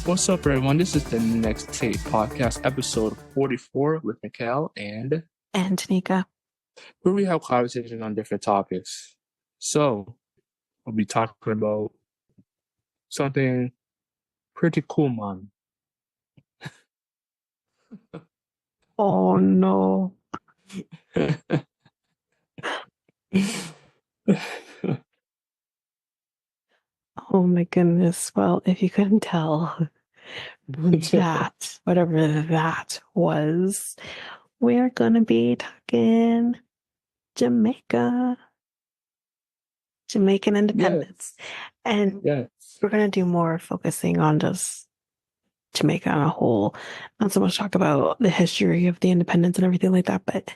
What's up, everyone? This is the Next Tape Podcast, episode 44 with Mikel and Tanyka, where we have conversations on different topics. So, we'll be talking about something pretty cool, man. Oh no. Oh my goodness. Well, if you couldn't tell, that, whatever that was, we're going to be talking Jamaica. Jamaican Independence. Yes. And Yes. we're going to do more focusing on just Jamaica on a whole. Not so much talk about the history of the independence and everything like that, but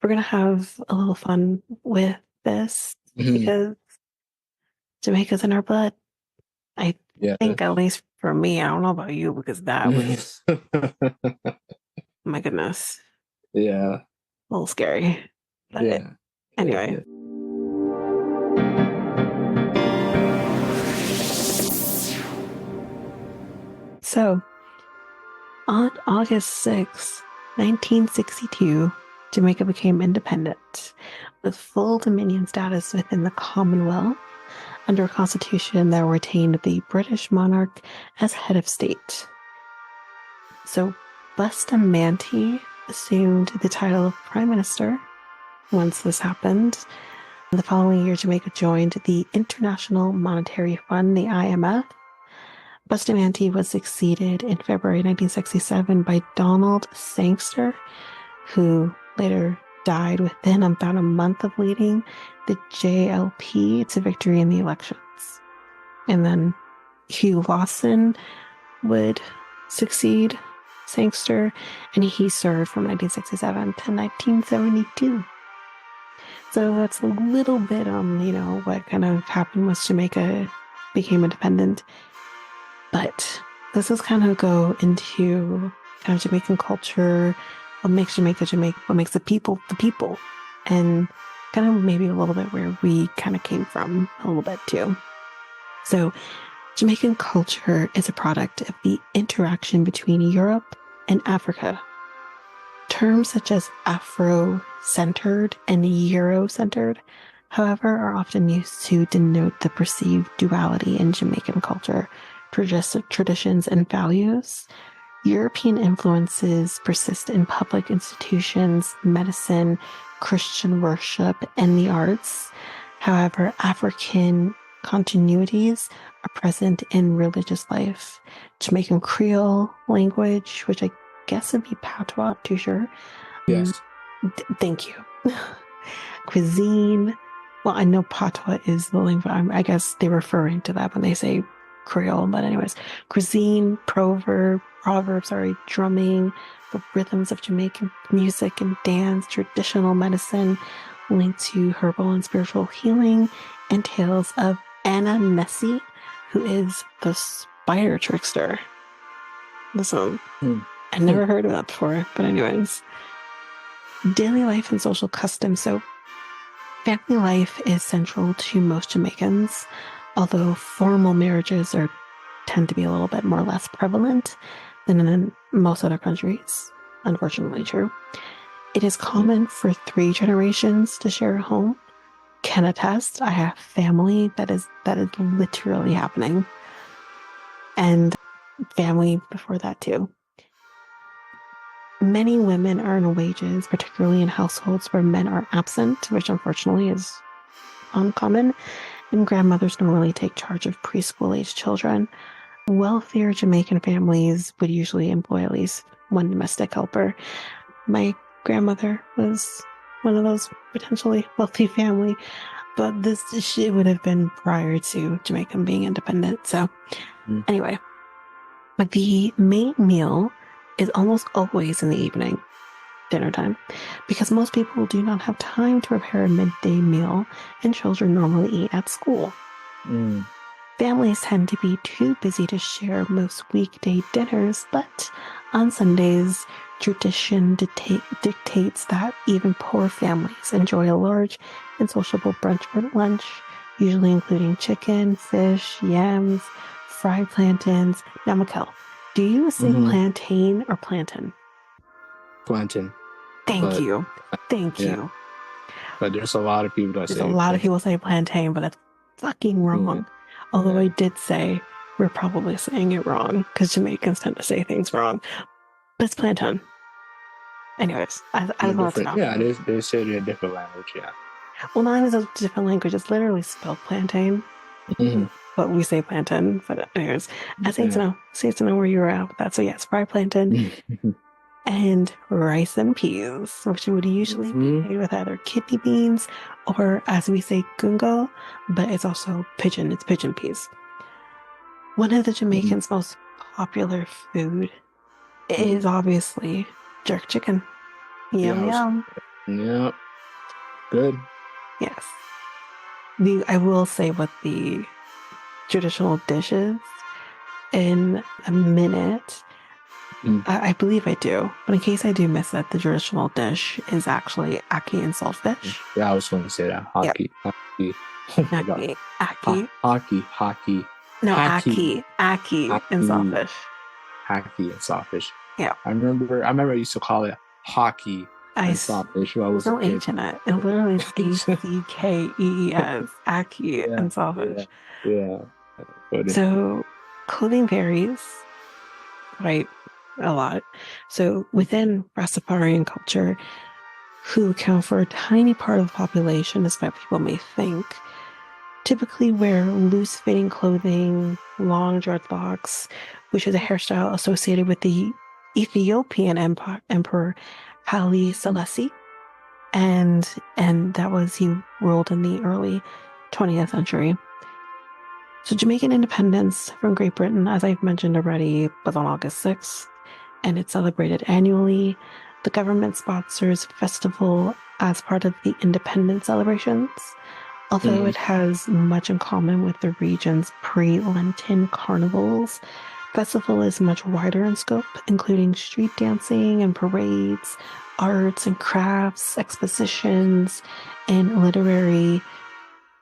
we're going to have a little fun with this because Jamaica's in our blood. I think, at least for me, I don't know about you, because that was, my goodness. Yeah. A little scary. But anyway. So, on August 6, 1962, Jamaica became independent with full dominion status within the Commonwealth under a constitution that retained the British monarch as head of state. So, Bustamante assumed the title of Prime Minister once this happened. The following year, Jamaica joined the International Monetary Fund, the IMF. Bustamante was succeeded in February 1967 by Donald Sangster, who later died within about a month of leading the JLP to victory in the elections. And then Hugh Lawson would succeed Sangster, and he served from 1967 to 1972. So that's a little bit on, what kind of happened once Jamaica became independent. But this is kind of go into kind of Jamaican culture, what makes Jamaica Jamaica, what makes the people, and kind of maybe a little bit where we kind of came from a little bit too. So Jamaican culture is a product of the interaction between Europe and Africa. Terms such as Afro-centered and Euro-centered, however, are often used to denote the perceived duality in Jamaican culture, traditions, and values. European influences persist in public institutions, medicine, Christian worship, and the arts. However, African continuities are present in religious life. Jamaican Creole language, which I guess would be patois, I'm too sure. Yes. Thank you. Cuisine. Well, I know patois is the lingua. I guess they're referring to that when they say Creole, but anyways, cuisine, proverb, drumming, the rhythms of Jamaican music and dance, traditional medicine linked to herbal and spiritual healing, and tales of Anna Nessie, who is the spider trickster. Listen, I never heard of that before, but anyways, daily life and social customs. So family life is central to most Jamaicans, although formal marriages tend to be a little bit more less prevalent than in most other countries. Unfortunately true. It is common for 3 generations to share a home. Can attest, I have family that is literally happening. And family before that too. Many women earn wages, particularly in households where men are absent, which unfortunately is uncommon, and grandmothers normally take charge of preschool-age children. Wealthier Jamaican families would usually employ at least one domestic helper. My grandmother was one of those potentially wealthy family, but she would have been prior to Jamaica being independent. So anyway, but the main meal is almost always in the evening, dinner time, because most people do not have time to prepare a midday meal, and children normally eat at school. Families tend to be too busy to share most weekday dinners, but on Sundays, tradition dictates that even poor families enjoy a large and sociable brunch or lunch, usually including chicken, fish, yams, fried plantains. Now, Mikel, do you say plantain or plantain? Plantain. Thank you. Thank you. But there's a lot of people that There's say a lot of people say plantain, but that's fucking wrong. Although I did say we're probably saying it wrong because Jamaicans tend to say things wrong. But it's plantain. Anyways, I just wanted to know. Yeah, they say it in a different language, yeah. Well, not even a different language. It's literally spelled plantain. But we say plantain. But anyways, I say to know where you were at with that. So yes, fried plantain. And rice and peas, which would usually be made with either kidney beans or, as we say, gungo, but it's also pigeon. It's pigeon peas. One of the Jamaicans' most popular food is obviously jerk chicken. Yum. Yeah. Good. Yes. I will say what the traditional dish is in a minute. I believe I do, but in case I do miss it, the traditional dish is actually ackee and saltfish. Yeah, I was going to say that. Hockey. Yep. Hockey. Ackee. Hockey. No, ackee and saltfish. Hockey and saltfish. Yeah. I remember I used to call it hockey and saltfish when I was no H in it. It literally is ACKEES. Ackee and saltfish. Yeah. So clothing varies quite a lot. So within Rastafarian culture, who account for a tiny part of the population, despite what people may think, typically wear loose-fitting clothing, long dreadlocks, which is a hairstyle associated with the Ethiopian Emperor Haile Selassie, and he ruled in the early 20th century. So Jamaican independence from Great Britain, as I've mentioned already, was on August 6th, and it's celebrated annually. The government sponsors festival as part of the independence celebrations, although it has much in common with the region's pre-Lenten carnivals. Festival is much wider in scope, including street dancing and parades, arts and crafts, expositions, and literary,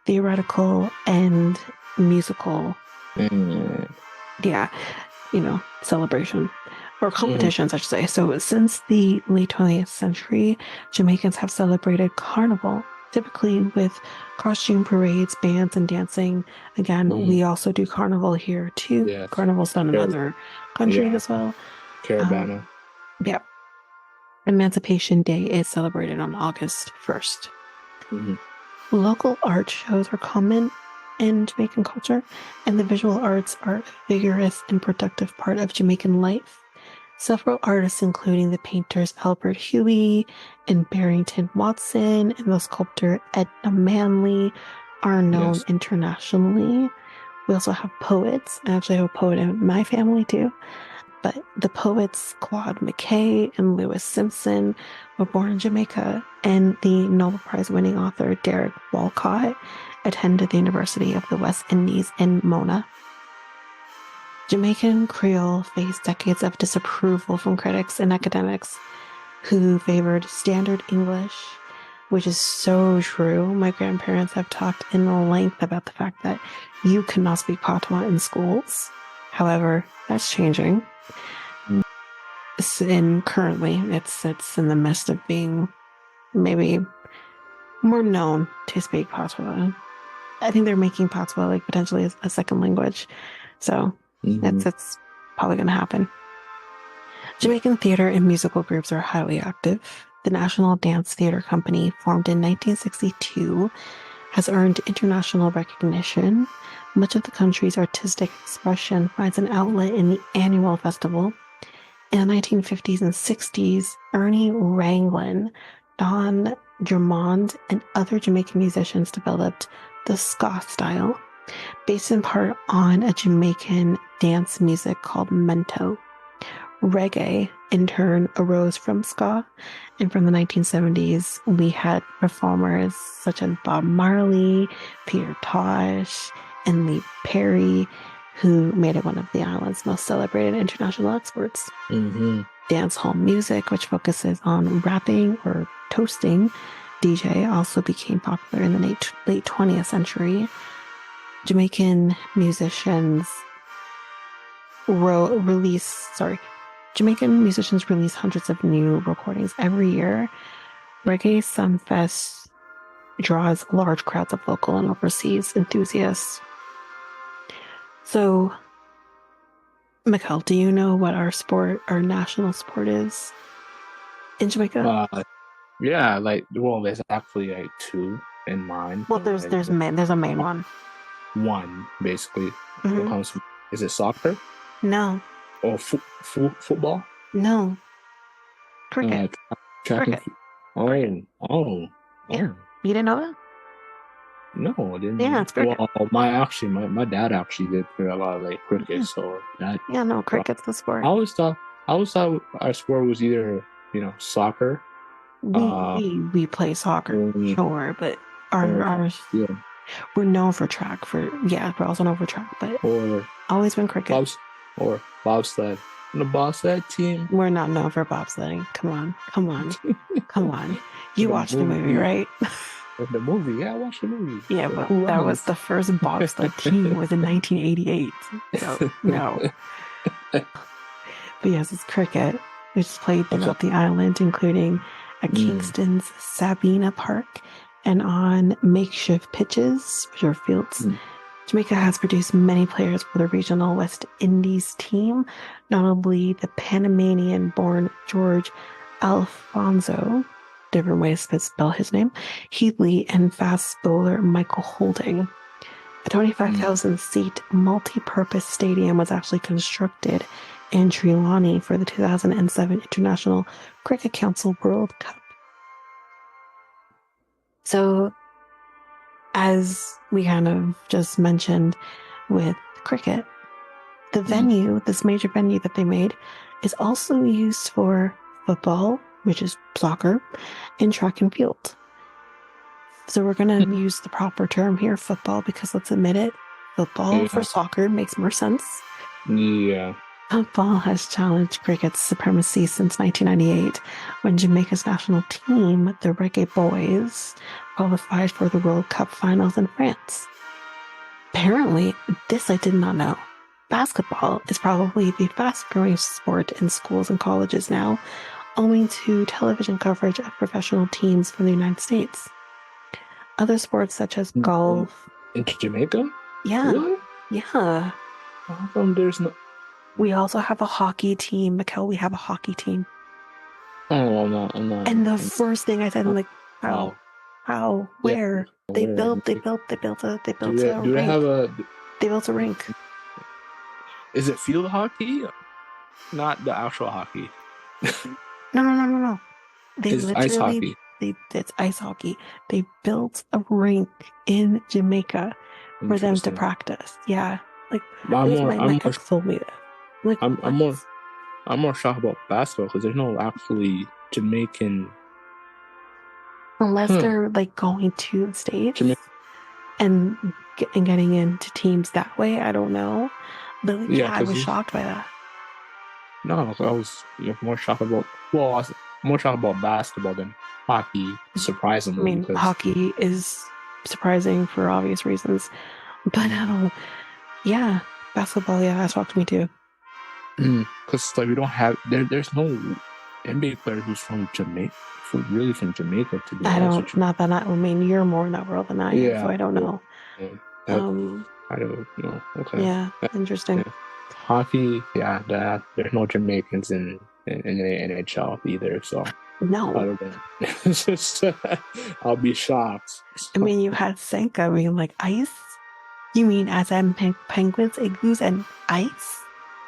theoretical, and musical celebration or competitions, I should say. So since the late 20th century, Jamaicans have celebrated carnival, typically with costume parades, bands, and dancing. Again, we also do carnival here too. Yes. Carnival's done in other countries as well. Caravana. Emancipation Day is celebrated on August 1st. Local art shows are common in Jamaican culture, and the visual arts are a vigorous and productive part of Jamaican life. Several artists, including the painters Albert Huey and Barrington Watson and the sculptor Edna Manley, are known internationally. We also have poets. I actually have a poet in my family too. But the poets Claude McKay and Lewis Simpson were born in Jamaica, and the Nobel Prize winning author Derek Walcott attended the University of the West Indies in Mona. Jamaican Creole faced decades of disapproval from critics and academics who favored standard English, which is so true. My grandparents have talked in length about the fact that you could not speak Patois in schools. However, that's changing. And currently, it's in the midst of being maybe more known to speak Patois. I think they're making Patois like potentially a second language. So that's probably going to happen. Jamaican theater and musical groups are highly active. The National Dance Theater Company, formed in 1962, has earned international recognition. Much of the country's artistic expression finds an outlet in the annual festival. In the 1950s and 60s, Ernie Ranglin, Don Drummond, and other Jamaican musicians developed the ska style, based in part on a Jamaican dance music called mento. Reggae, in turn, arose from ska, and from the 1970s, we had performers such as Bob Marley, Peter Tosh, and Lee Perry, who made it one of the island's most celebrated international exports. Dancehall music, which focuses on rapping or toasting, DJ, also became popular in the late 20th century. Jamaican musicians Jamaican musicians release hundreds of new recordings every year. Reggae Sunfest draws large crowds of local and overseas enthusiasts. So, Mikel, do you know what our national sport is in Jamaica? Yeah, there's actually like two in mind. Well, there's a main one. One basically. Mm-hmm. Is it soccer? No. Or football? No. Cricket. Cricket. Oh. Yeah. You didn't know that? No, I didn't. Yeah, it's cricket. Well, my dad actually did play a lot of like cricket, so that. Yeah, no, cricket's the sport. I always thought our sport was either soccer. We play soccer, sure, but ours we're known for track. We're also known for track, but always been cricket. Bobsled. On the bobsled team. We're not known for bobsledding. Come on. You watched the movie, right? The movie, yeah, I watched the movie. Yeah, but that was the first bobsled team was in 1988. So no. But yes, it's cricket, which is played throughout the island, including at Kingston's Sabina Park and on makeshift pitches, which are fields. Jamaica has produced many players for the regional West Indies team, notably the Panamanian-born George Alfonso, different ways to spell his name, Heatley, and fast bowler Michael Holding. A 25,000-seat multi-purpose stadium was actually constructed in Trelawney for the 2007 International Cricket Council World Cup. So, as we kind of just mentioned with cricket, the venue, this major venue that they made, is also used for football, which is soccer, and track and field. So we're going to use the proper term here, football, because let's admit it, football for soccer makes more sense. Yeah. Football has challenged cricket's supremacy since 1998, when Jamaica's national team, the Reggae Boys, qualified for the World Cup finals in France. Apparently, this I did not know. Basketball is probably the fast-growing sport in schools and colleges now, owing to television coverage of professional teams from the United States. Other sports such as golf. In Jamaica? Yeah. Really? Yeah. How come there's no... We also have a hockey team. Mikel, we have a hockey team. Oh, I'm not. And the first thing I said, I'm like, how, where? Yeah, They where? built a rink. They built a rink. Is it field hockey? Not the actual hockey. No. It's ice hockey. It's ice hockey. They built a rink in Jamaica for them to practice. Yeah. Like, told me that. Like, I'm more shocked about basketball because there's no actually Jamaican. Unless they're like going to the States and getting into teams that way, I don't know. But I was shocked by that. No, I was more shocked about. Well, I was more shocked about basketball than hockey. Surprisingly, I mean, hockey is surprising for obvious reasons, but yeah, basketball. Yeah, that shocked me too. Because we don't have there's no NBA player who's from Jamaica, really from Jamaica. To be honest, I mean, you're more in that world than I am, so I don't know. I don't know. Okay. Yeah, interesting. Yeah. Hockey, there's no Jamaicans in the NHL either, so no. It's just, I'll be shocked. I mean, you had Senka being like ice. You mean as in penguins, igloos, and ice?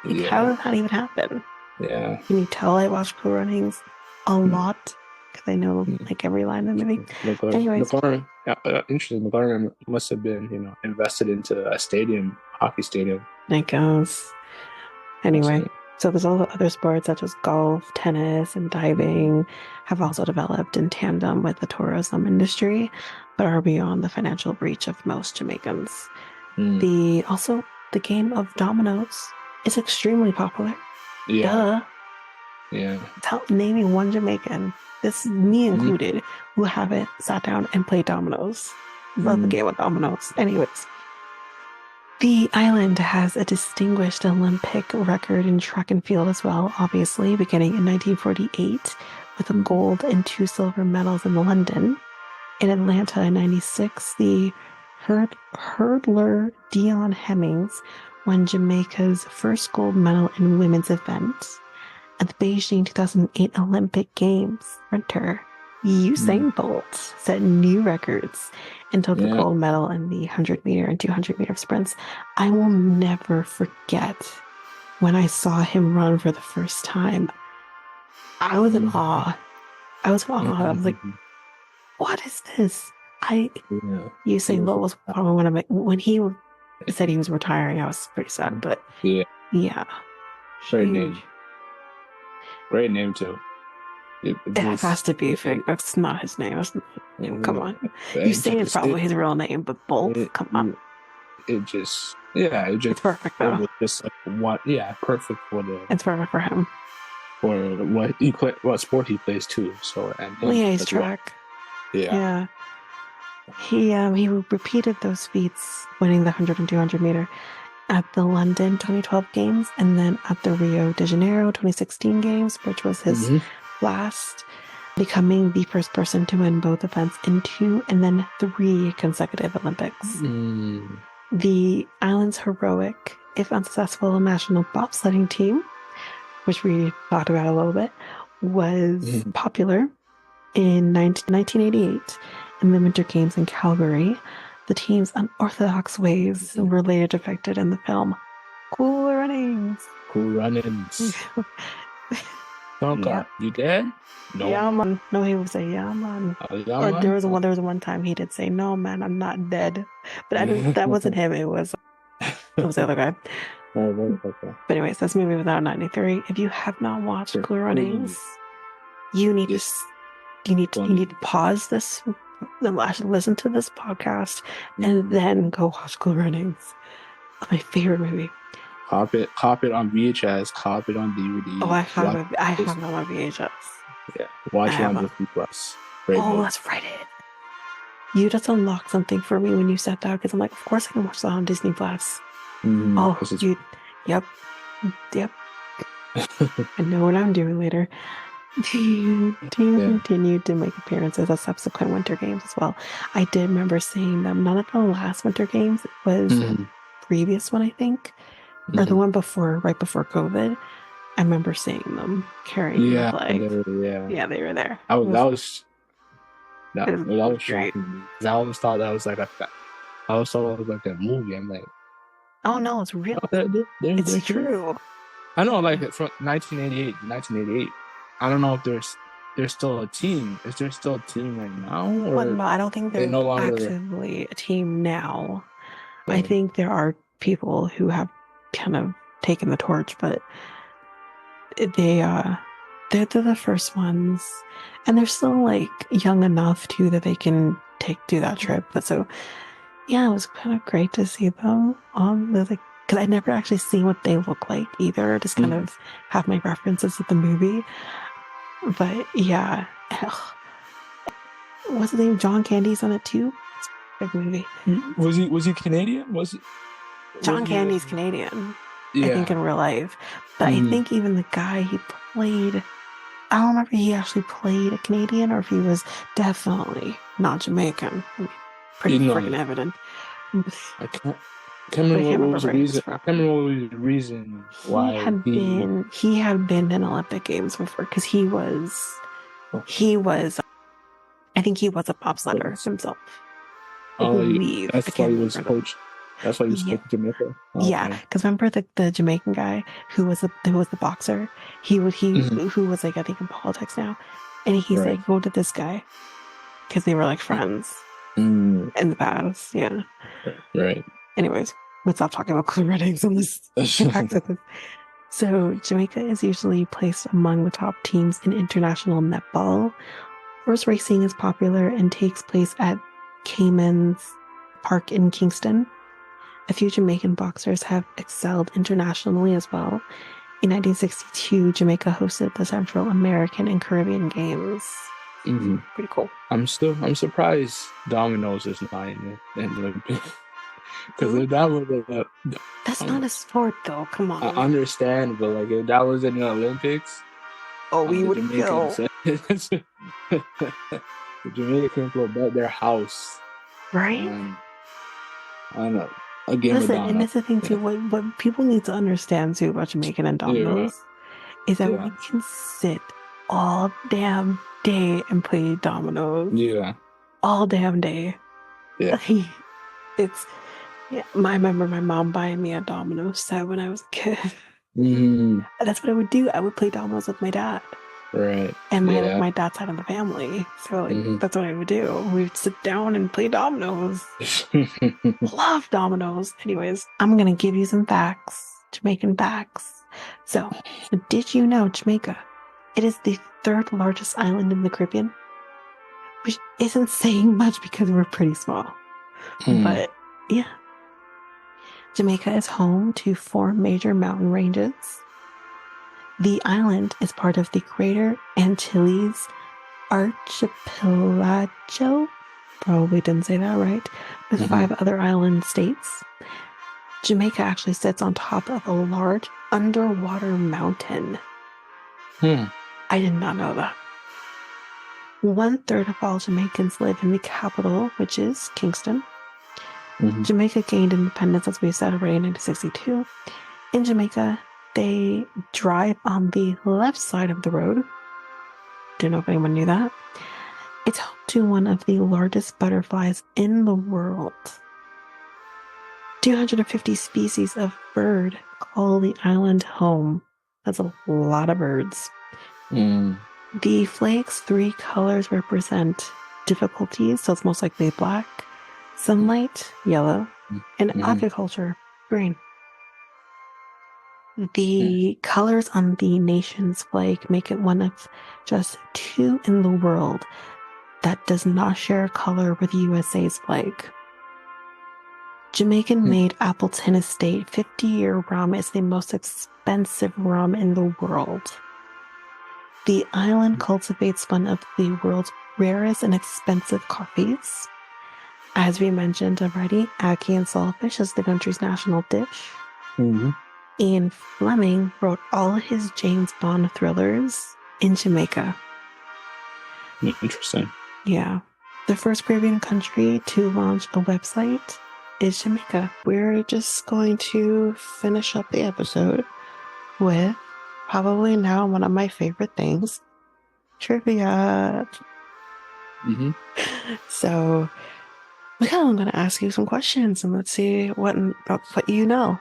Like, how did that even happen? Yeah. Can you tell I watch Cool Runnings a lot? Because I know like every line in the movie. Anyways. Interesting. McLaren must have been, invested into a hockey stadium. It goes. Anyway, so there's all the other sports such as golf, tennis, and diving have also developed in tandem with the tourism industry, but are beyond the financial reach of most Jamaicans. The game of dominoes is extremely popular. Yeah. Duh. Yeah. Naming one Jamaican, this is me included, who haven't sat down and played dominoes. Love the game of dominoes. Anyways, the island has a distinguished Olympic record in track and field as well, obviously, beginning in 1948 with a gold and 2 silver medals in London. In Atlanta in 96, the hurdler Dion Hemmings won Jamaica's first gold medal in women's events. At the Beijing 2008 Olympic Games, sprinter Usain Bolt set new records and took the gold medal in the 100-meter and 200-meter sprints. I will never forget when I saw him run for the first time. I was in awe. I was like, what is this? Usain Bolt was probably one of my, when he said he was retiring, I was pretty sad, but yeah. Great name. Great name too. It has to be fake. That's not his name. Come on. Usain is probably his real name, but Bolt, come on. It's perfect though. It was just like perfect for the. It's perfect for him. For what sport he plays too. So he's track. Well. Yeah. He repeated those feats, winning the 100 and 200 meter at the London 2012 games, and then at the Rio de Janeiro 2016 games, which was his last, becoming the first person to win both events in 2 and then 3 consecutive Olympics. The island's heroic, if unsuccessful, national bobsledding team, which we talked about a little bit, was popular in 1988 in the Winter Games in Calgary. The team's unorthodox ways were later depicted in the film Cool Runnings. Tanyka, you dead? No. Yeah, man. No, he would say, yeah, man. Or there was one time he did say, no, man, I'm not dead. But that wasn't him. It was the other guy. But anyways, this movie was out in 93. If you have not watched Cool Runnings, you need to pause this, listen to this podcast, and then go watch Cool Runnings. My favorite movie. Cop it on VHS, cop it on DVD. Oh, I have it on my VHS. Yeah, watch it on Disney Plus. Let's write it. You just unlocked something for me when you said that, because I'm like, of course I can watch that on Disney Plus. Yep. I know what I'm doing later. Team continued to make appearances at subsequent Winter Games as well. I did remember seeing them, not at the last Winter Games, it was the previous one, I think, or the one before, right before COVID. I remember seeing them carrying the flag. They were there. That was shocking. I always thought that was like that movie. I'm like, oh no, it's real. It's true. I know, like from 1988. I don't know if there's still a team. Is there still a team right now? Or no, I don't think there's actively a team now. I think there are people who have kind of taken the torch, but they're the first ones, and they're still like young enough too that they can do that trip. But so yeah, it was kind of great to see them on the because I never actually seen what they look like either. Just kind of have my references of the movie. But yeah, what's his name? John Candy's on it too. It's a big movie. Was he Canadian? John Candy's Canadian? Yeah. I think in real life. But I think even the guy he played, I don't remember if he actually played a Canadian or if he was definitely not Jamaican. I mean, pretty freaking evident. I can't remember what was the reason why he had been in Olympic Games before, because he was I think he was a bobsledder himself. That's why he was coach. That's why he was coaching Jamaica. Because remember the Jamaican guy who was the boxer. Who was like, I think in politics now, and he's like, go to this guy because they were like friends in the past. Yeah. Right. Anyways, let's stop talking about Cool Runnings on this. So Jamaica is usually placed among the top teams in international netball. Horse racing is popular and takes place at Cayman's Park in Kingston. A few Jamaican boxers have excelled internationally as well. In 1962, Jamaica hosted the Central American and Caribbean Games. Mhm. Pretty cool. I'm surprised dominoes is not in the Olympics. Because if that was That's not a sport, though. Come on. I understand, but like if that was in the Olympics, we the would go. Jamaicans, the Jamaicans will bet their house, Right? on a game of Listen, and dominoes. that's the thing too. What people need to understand too about Jamaican and dominoes is that we can sit all damn day and play dominoes. Yeah. All damn day. Yeah. I remember my mom buying me a domino set when I was a kid. Mm-hmm. That's what I would do. I would play dominoes with my dad. Right. And my dad's side of the family. So that's what I would do. We'd sit down and play dominoes. Love dominoes. Anyways, I'm going to give you some facts. Jamaican facts. So, did you know Jamaica? It is the third largest island in the Caribbean, which isn't saying much because we're pretty small. But yeah. Jamaica is home to 4 major mountain ranges. The island is part of the Greater Antilles Archipelago. Probably didn't say that right. With 5 other island states. Jamaica actually sits on top of a large underwater mountain. I did not know that. 1/3 of all Jamaicans live in the capital, which is Kingston. Jamaica gained independence, as we said already, in 1962. In Jamaica, they drive on the left side of the road. Don't know if anyone knew that. It's home to one of the largest butterflies in the world. 250 species of bird call the island home. That's a lot of birds. The flag's 3 colors represent difficulties, so it's most likely black, sunlight, yellow, and agriculture, green. The colors on the nation's flag make it one of just 2 in the world that does not share color with USA's flag. Jamaican-made Appleton Estate 50-year rum is the most expensive rum in the world. The island cultivates one of the world's rarest and expensive coffees. As we mentioned already, ackee and saltfish is the country's national dish. Ian Fleming wrote all his James Bond thrillers in Jamaica. Interesting. Yeah. The first Caribbean country to launch a website is Jamaica. We're just going to finish up the episode with probably now one of my favorite things, trivia. So, Mikel, I'm going to ask you some questions and let's see what you know.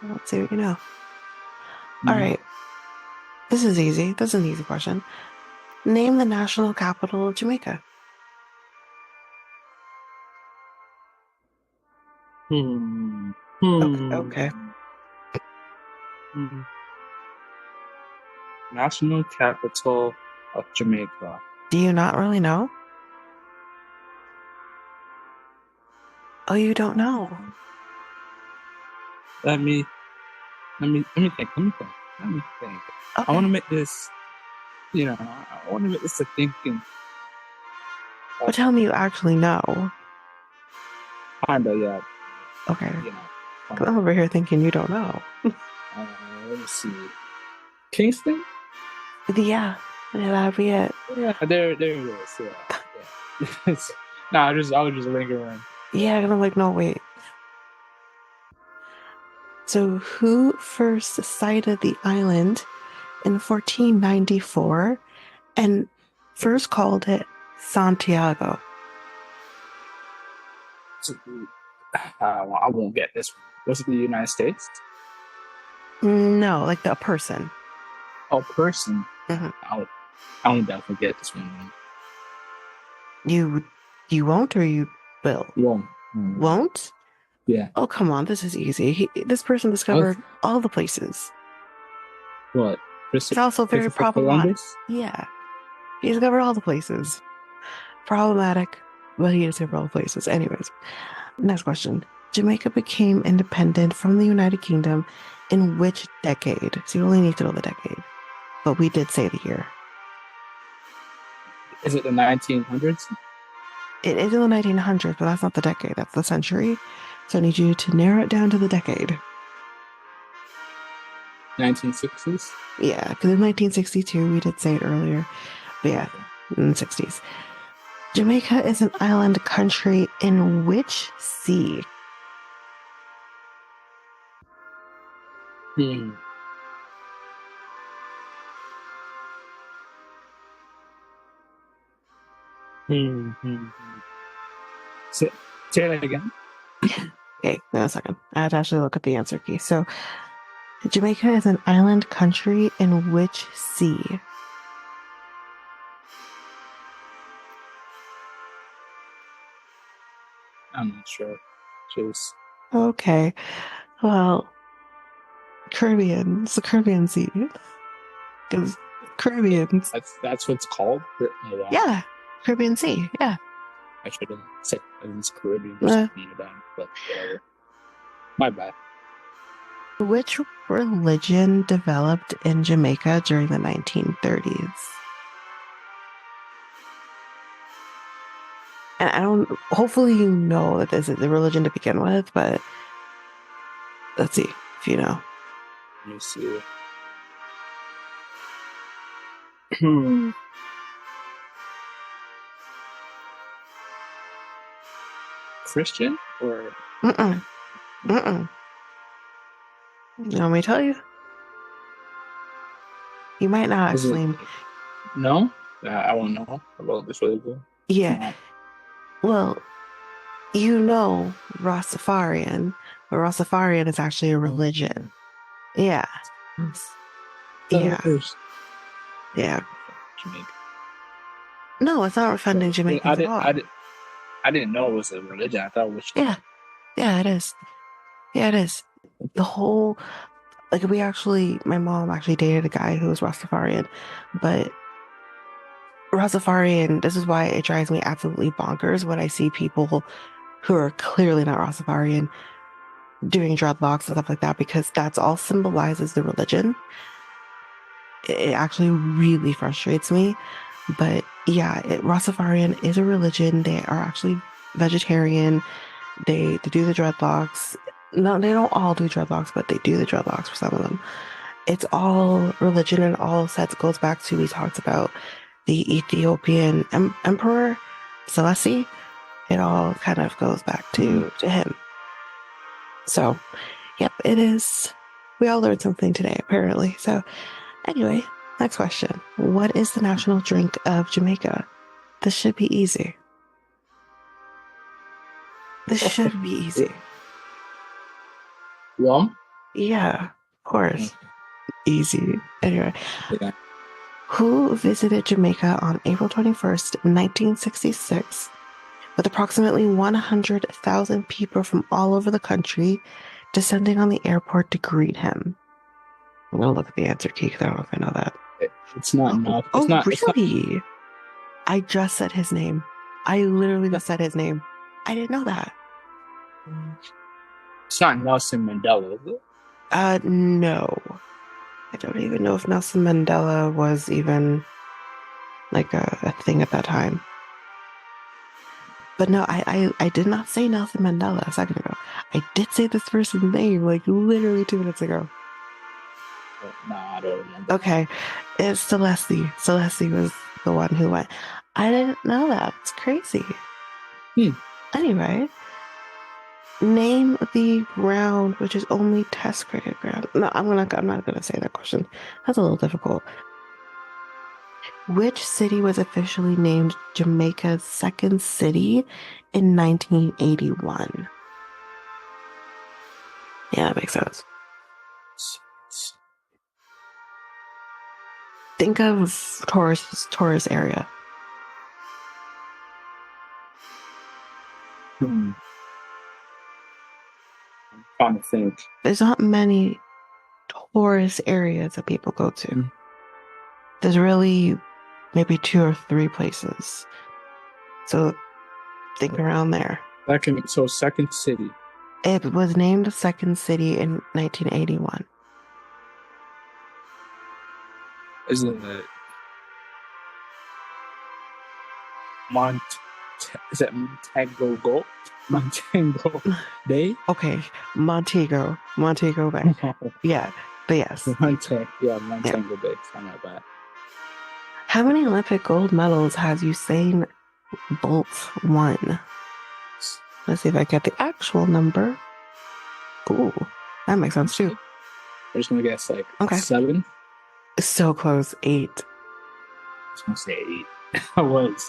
Let's see what you know. All right. This is easy. This is an easy question. Name the national capital of Jamaica. Okay. National capital of Jamaica. Do you not really know? Oh, you don't know. Let me think. Okay. I want to make this, I want to make this a thinking. But tell me you actually know. Kinda, yeah. Okay. I'm over here thinking you don't know. Let me see. Kingston? Yeah. That'd be it. Yeah, there it is. Yeah. No, I was just lingering. Yeah, I'm like, no, wait. So, who first sighted the island in 1494 and first called it Santiago? I won't get this one. Was it the United States? No, like the person. Oh, person. I'll definitely get this one. You won't, or you will? Won't. Won't? Yeah. Oh, come on. This is easy. This person discovered all the places. What? It's also very problematic. Yeah. He discovered all the places. Problematic, but he discovered all the places. Anyways, next question. Jamaica became independent from the United Kingdom in which decade? So you only need to know the decade, but we did say the year. Is it the 1900s? It is in the 1900s, but that's not the decade. That's the century. So I need you to narrow it down to the decade. 1960s? Yeah, because in 1962, we did say it earlier. But yeah, in the 60s. Jamaica is an island country in which sea? Hmm. Say, say that again. Okay, wait a second. I had to actually look at the answer key. So, Jamaica is an island country in which sea? I'm not sure. Just Okay, well, Caribbean. It's the Caribbean Sea. Because Caribbeans. that's what it's called. Oh, wow. Yeah, Caribbean Sea. Yeah. I should have said it's Caribbean or something like that, but whatever. My bad. Which religion developed in Jamaica during the 1930s? And I don't, hopefully, you know that this is the religion to begin with, but let's see if you know. Let me see. Christian or Mm-mm. Mm-mm. You want me to tell you? You might not is it? actually. No, I won't know about this religion. Yeah. Well, you know Rastafarian, but Rastafarian is actually a religion. Yeah. Yeah. Yeah. Jamaica. No, it's not offending Jamaicans at all. I didn't know it was a religion. I thought it was. Yeah. Yeah, it is. Yeah, it is. The whole, like, my mom actually dated a guy who was Rastafarian, but Rastafarian, this is why it drives me absolutely bonkers when I see people who are clearly not Rastafarian doing dreadlocks and stuff like that, because that's all symbolizes the religion. It actually really frustrates me. But yeah, Rastafarian is a religion. They are actually vegetarian. They do the dreadlocks. No, they don't all do dreadlocks, but they do the dreadlocks for some of them. It's all religion, and all sets goes back to, we talked about the Ethiopian emperor Selassie. It all kind of goes back to him. So, yep, it is. We all learned something today, apparently. So, anyway, next question. What is the national drink of Jamaica? This should be easy. This should be easy. Rum? Yeah, of course. Easy. Anyway. Yeah. Who visited Jamaica on April 21st, 1966, with approximately 100,000 people from all over the country descending on the airport to greet him? I'm going to look at the answer key because I don't know if I know that. It's not enough. Oh, really? I just said his name. I literally just said his name. I didn't know that. It's not Nelson Mandela, is it? No. I don't even know if Nelson Mandela was even like a thing at that time. But no, I did not say Nelson Mandela a second ago. I did say this person's name like literally 2 minutes ago. Nah, I don't remember. Okay, it's Celeste. Celeste was the one who went. I didn't know that. It's crazy. Anyway, name the ground which is only test cricket ground. No, I'm not gonna say that question. That's a little difficult. Which city was officially named Jamaica's second city in 1981? Yeah, that makes sense. Think of tourist area. I'm trying to think. There's not many tourist areas that people go to. There's really maybe 2 or 3 places. So think around there. So second city. It was named the second city in 1981. Isn't it Mont? Is it Montego Gold? Montego Bay? Okay, Montego Bay. Yeah, but yes. Yeah, Yeah. Montego Bay. Something like that. How many Olympic gold medals has Usain Bolt won? Let's see if I get the actual number. Ooh, that makes sense too. I'm just gonna guess like Okay. 7. So close, 8. I was gonna say 8.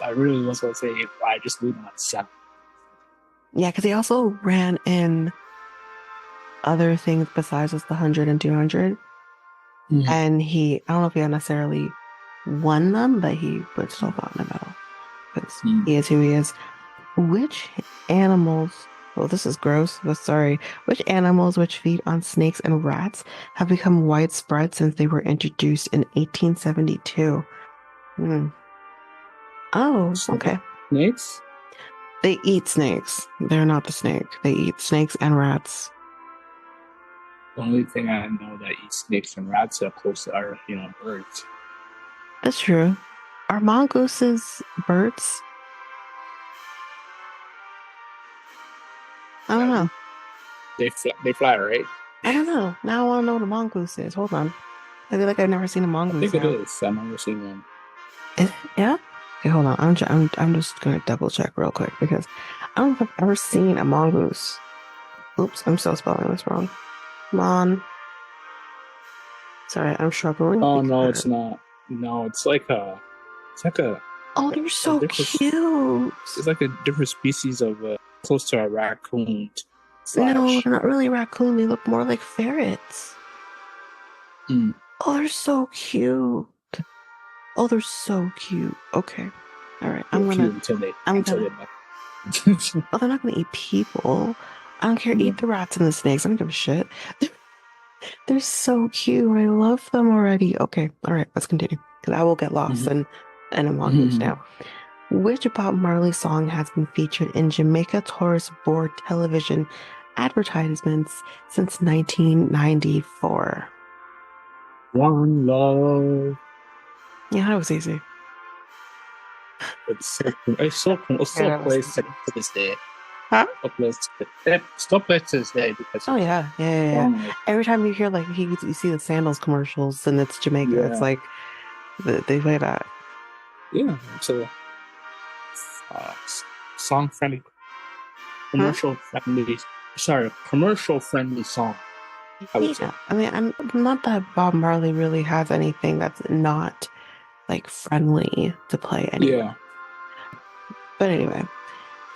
I really was gonna say 8, but I just leave on 7. Yeah, because he also ran in other things besides just the 100 and 200. Mhm. And I don't know if he necessarily won them, but he would still gotten a medal because he is who he is. Which animals, well, this is gross, but sorry. Which animals which feed on snakes and rats have become widespread since they were introduced in 1872? Oh, okay. Snakes? They eat snakes. They're not the snake. They eat snakes and rats. The only thing I know that eats snakes and rats are close are, birds. That's true. Are mongooses birds? I don't know. They fly, right? I don't know. Now I want to know what a mongoose is. Hold on. I feel like I've never seen a I mongoose think it now. is. I've never seen one. Yeah? Okay, hold on. I'm just gonna double check real quick because I don't know if I've ever seen a mongoose. Oops, I'm still spelling this wrong. Sorry, I'm struggling. Oh no, it's not. No, it's like a Oh, they're so different. cute. It's like a different species of close to a raccoon No, slash. they're not really raccoon. They look more like ferrets. Mm. Oh, they're so cute. Oh, they're so cute. Okay. All right. They're cute I'm until gonna, they oh, they're not gonna eat people. I don't care. Yeah. Eat the rats and the snakes. I don't give a shit. They're so cute. I love them already. Okay. All right. Let's continue because I will get lost in a mongoose now. Which Bob Marley song has been featured in Jamaica Tourist Board television advertisements since 1994? One love. Yeah, that was easy. It's so plays to this day. Huh? Still plays to this day because Oh yeah. Every time you hear you see the sandals commercials and it's Jamaica, it's like they play that. Yeah, it's a song friendly, commercial friendly. Sorry, commercial friendly song. I would say. I mean, I'm not that Bob Marley really has anything that's not friendly to play anyway. Yeah. But anyway,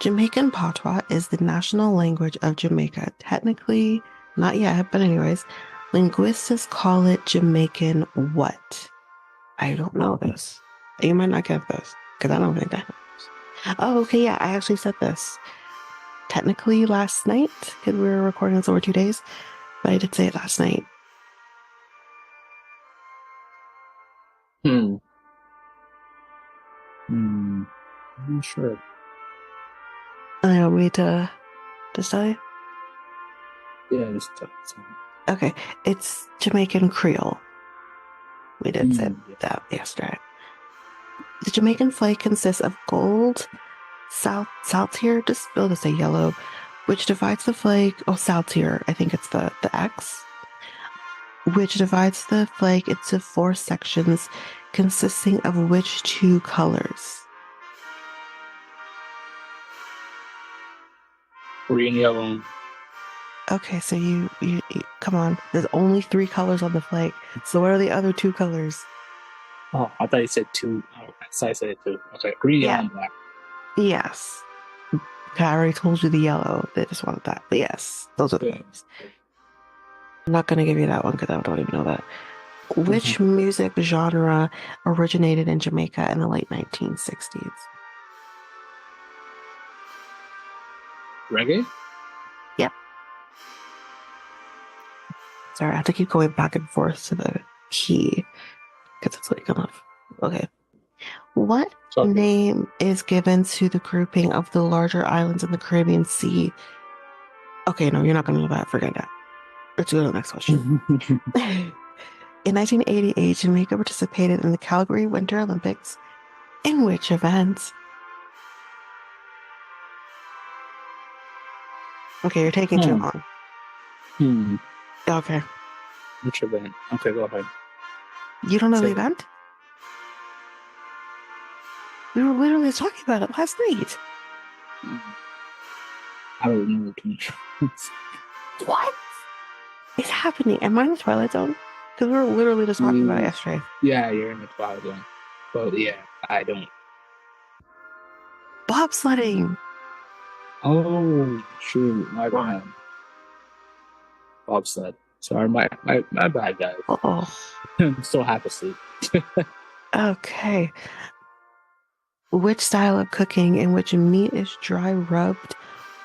Jamaican patois is the national language of Jamaica. Technically, not yet, but anyways, linguists call it Jamaican what? I don't know this. You might not get this because I don't think that knows. Oh, okay, yeah, I actually said this technically last night because we were recording this over 2 days, but I did say it last night. I'm not sure. I don't need to tell you. Yeah, just Okay, it's Jamaican Creole. We did say that yesterday. The Jamaican flag consists of gold, south tier, just build to say yellow, which divides the flag. Oh, south tier, I think it's the X, which divides the flag into 4 sections, consisting of which 2 colors? Green, yellow. Okay, so you come on. There's only 3 colors on the flag. So what are the other 2 colors? Oh, I thought you said 2. Oh, I said 2. Okay, green, yellow, and black. Yes. I already told you the yellow. They just wanted that. But yes, those are the colors. I'm not going to give you that one because I don't even know that. Which music genre originated in Jamaica in the late 1960s? Reggae? Yep. Sorry, I have to keep going back and forth to the key because that's what you come off. Okay. What name is given to the grouping of the larger islands in the Caribbean Sea Okay, no, you're not going to know that. Forget that. Let's go to the next question. In 1988, Jamaica participated in the Calgary Winter Olympics. In which event? Okay, you're taking too long. Okay. Which event? Okay, go ahead. You don't know the event? We were literally talking about it last night. I don't know too much. What is happening? Am I in the Twilight Zone? Because we were literally just talking about it yesterday. Yeah, you're in the Twilight Zone. But yeah, I don't. Bobsledding. Oh, true. My bad. Bobsled. Sorry, my bad, guys. Oh. I'm still half asleep. Okay. Which style of cooking in which meat is dry rubbed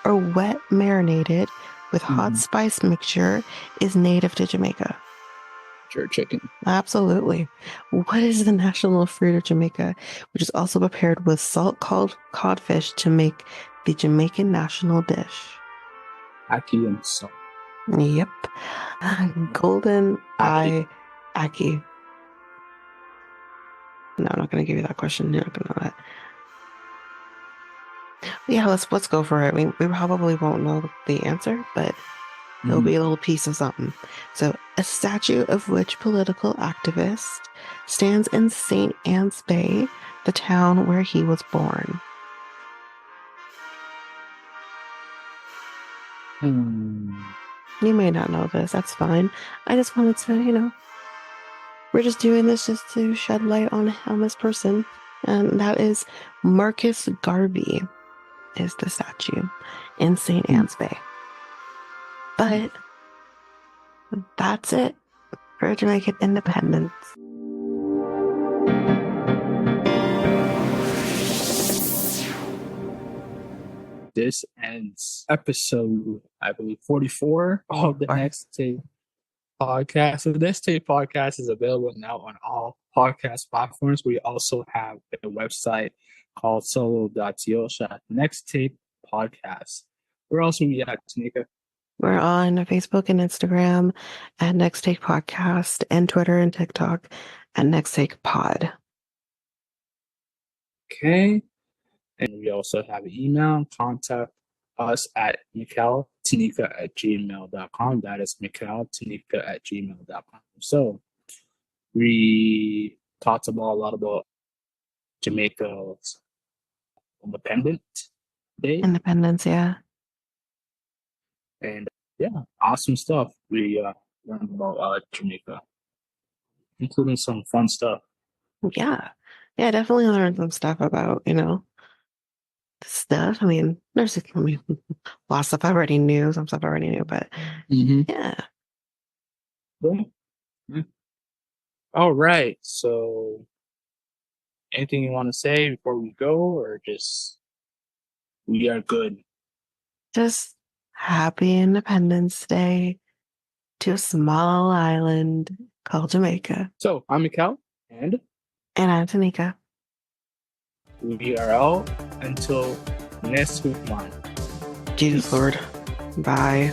or wet marinated with hot spice mixture is native to Jamaica? Jerk chicken. Absolutely. What is the national fruit of Jamaica, which is also prepared with salt codfish to make the Jamaican national dish? Ackee and salt. Yep. Golden eye ackee. No, I'm not going to give you that question. You're not going to know that. Yeah, let's go for it. We probably won't know the answer, but it'll be a little piece of something. So, a statue of which political activist stands in St. Anne's Bay, the town where he was born? You may not know this. That's fine. I just wanted to, we're just doing this just to shed light on this person. And that is Marcus Garvey is the statue in St. Anne's Bay. But that's it for Jamaican Independence. This ends episode, I believe, 44 of the Next Tape podcast. So the Next Tape podcast is available now on all podcast platforms. We also have a website called solo.to Next Tape Podcast. Where else are we at, Tanyka? We're on Facebook and Instagram at Next Take Podcast and Twitter and TikTok at Next Take Pod. Okay. And we also have an email. Contact us at Mikel Tanyka@gmail.com. That is Mikel Tanyka@gmail.com. So we talked about a lot about Jamaica's Independence Day. Independence, yeah. And yeah, awesome stuff. We learned about Jamaica, including some fun stuff. Yeah. Yeah, definitely learned some stuff about, stuff. I mean, there's a lot of stuff I already knew, some stuff I already knew, but yeah. All right. So anything you want to say before we go, or just we are good? Just happy Independence Day to a small island called Jamaica. So I'm Mikel, and I'm Tanyka. We are out until next week, man. Jesus Lord. Bye.